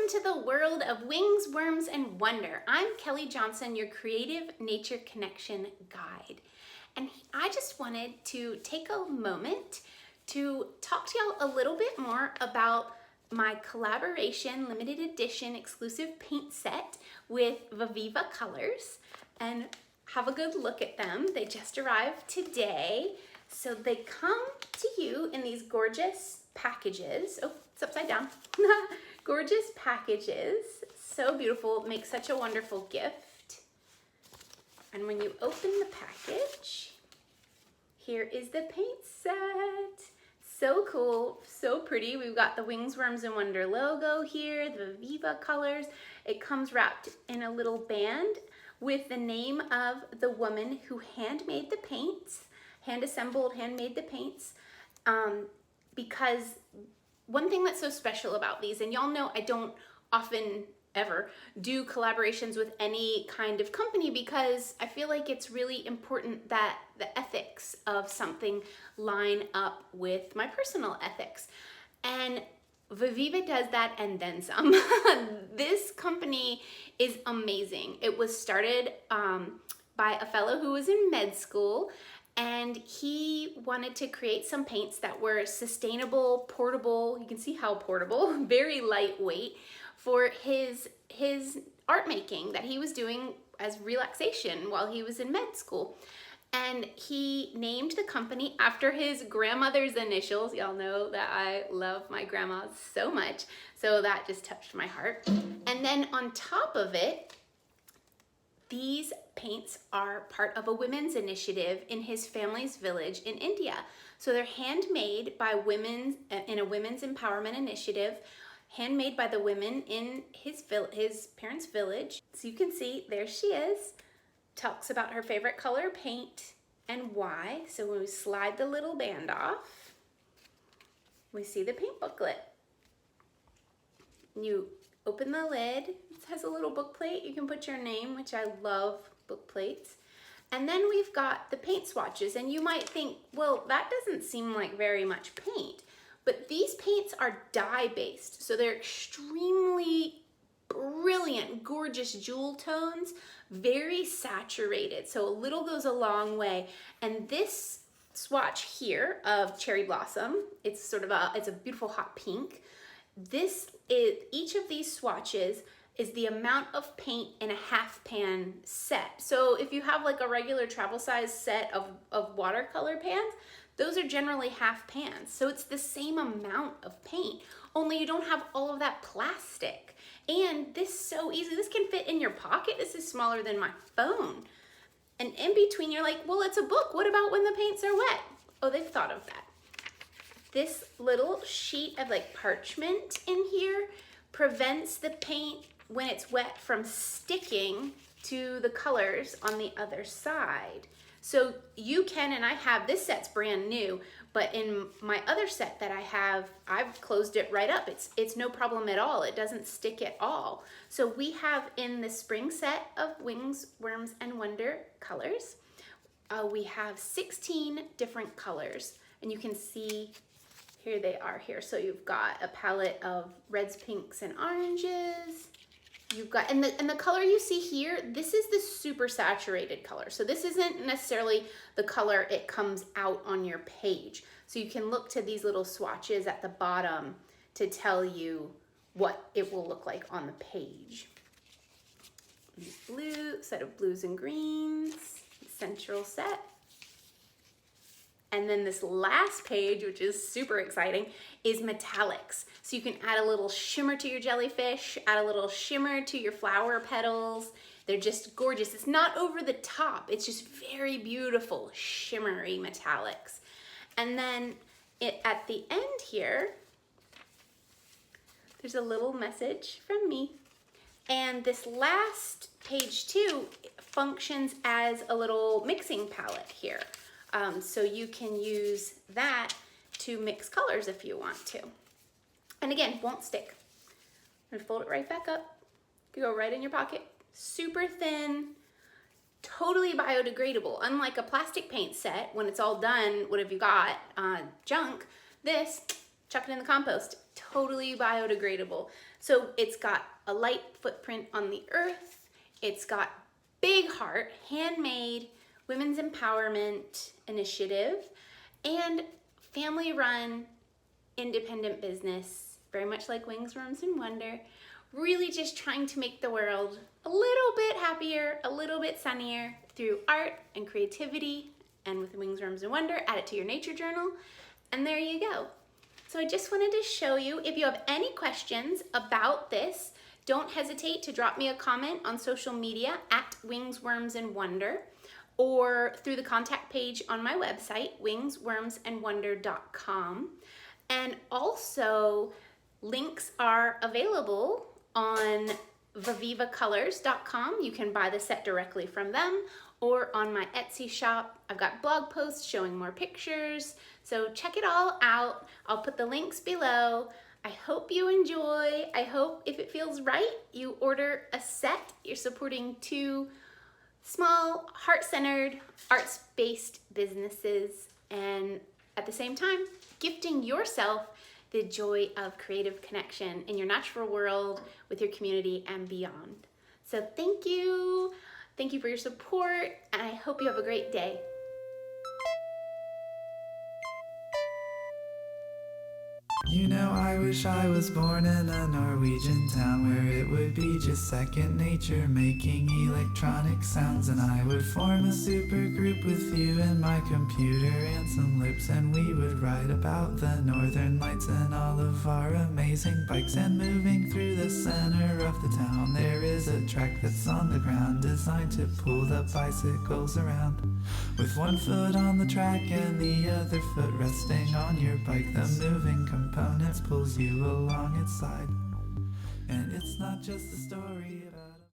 Welcome to the world of wings, worms, and wonder. I'm Kelly Johnson, your creative nature connection guide. And I just wanted to take a moment to talk to y'all a little bit more about my collaboration limited edition exclusive paint set with Viviva colors and have a good look at them. They just arrived today. So they come to you in these gorgeous packages. Oh, it's upside down. Gorgeous packages. So beautiful. Makes such a wonderful gift. And when you open the package, here is the paint set. So cool, so pretty. We've got the Wings, Worms, and Wonder logo here, the Viviva colors. It comes wrapped in a little band with the name of the woman who handmade the paints, hand-assembled, handmade the paints, because one thing that's so special about these, and y'all know I don't often ever do collaborations with any kind of company because I feel like it's really important that the ethics of something line up with my personal ethics. And Viviva does that and then some. This company is amazing. It was started by a fellow who was in med school, and he wanted to create some paints that were sustainable, portable. You can see how portable, very lightweight for his art making that he was doing as relaxation while he was in med school. And he named the company after his grandmother's initials. Y'all know that I love my grandmas so much, so that just touched my heart. And then on top of it, these paints are part of a women's initiative in his family's village in India. So they're handmade by women in a women's empowerment initiative, handmade by the women in his parents' village. So you can see, there she is. Talks about her favorite color paint and why. So when we slide the little band off, we see the paint booklet. You open the lid. It has a little book plate. You can put your name, which I love book plates. And then we've got the paint swatches. And you might think, well, that doesn't seem like very much paint. But these paints are dye-based. So they're extremely brilliant, gorgeous jewel tones, very saturated. So a little goes a long way. And this swatch here of Cherry Blossom, it's a beautiful hot pink. Each of these swatches is the amount of paint in a half pan set. So if you have like a regular travel size set of watercolor pans, those are generally half pans. So it's the same amount of paint, only you don't have all of that plastic. And this is so easy. This can fit in your pocket. This is smaller than my phone. And in between, you're like, well, it's a book. What about when the paints are wet? Oh, they've thought of that. This little sheet of like parchment in here prevents the paint when it's wet from sticking to the colors on the other side. So you can, and I have, this set's brand new, but in my other set that I have, I've closed it right up. It's no problem at all. It doesn't stick at all. So we have in the spring set of Wings, Worms, and Wonder colors, we have 16 different colors, and you can see here they are here. So you've got a palette of reds, pinks, and oranges. You've got, and the color you see here, this is the super saturated color. So this isn't necessarily the color it comes out on your page. So you can look to these little swatches at the bottom to tell you what it will look like on the page. Blue, set of blues and greens, central set. And then this last page, which is super exciting, is metallics. So you can add a little shimmer to your jellyfish, add a little shimmer to your flower petals. They're just gorgeous. It's not over the top. It's just very beautiful, shimmery metallics. And then at the end here, there's a little message from me. And this last page too functions as a little mixing palette here. So you can use that to mix colors if you want to. And again, won't stick. I'm gonna fold it right back up. You go right in your pocket. Super thin, totally biodegradable. Unlike a plastic paint set, when it's all done, what have you got? Junk. This, chuck it in the compost. Totally biodegradable. So it's got a light footprint on the earth. It's got big heart, handmade, women's empowerment initiative, and family-run independent business, very much like Wings, Worms, and Wonder, really just trying to make the world a little bit happier, a little bit sunnier through art and creativity. And with Wings, Worms, and Wonder, add it to your nature journal, and there you go. So I just wanted to show you, if you have any questions about this, don't hesitate to drop me a comment on social media at Wings, Worms, and Wonder, or through the contact page on my website, wingswormsandwonder.com. And also, links are available on vivivacolors.com. You can buy the set directly from them, or on my Etsy shop. I've got blog posts showing more pictures, so check it all out. I'll put the links below. I hope you enjoy. I hope, if it feels right, you order a set. You're supporting 2 small, heart-centered, arts-based businesses, and at the same time, gifting yourself the joy of creative connection in your natural world, with your community, and beyond. So thank you. Thank you for your support, and I hope you have a great day. You know, I wish I was born in a Norwegian town where it would be just second nature, making electronic sounds, and I would form a super group with you and my computer and some lips, and we would write about the northern lights and all of our amazing bikes. And moving through the center of the town, there is a track that's on the ground, designed to pull the bicycles around, with one foot on the track and the other foot resting on your bike. The moving components pulls you along its side, and it's not just a story about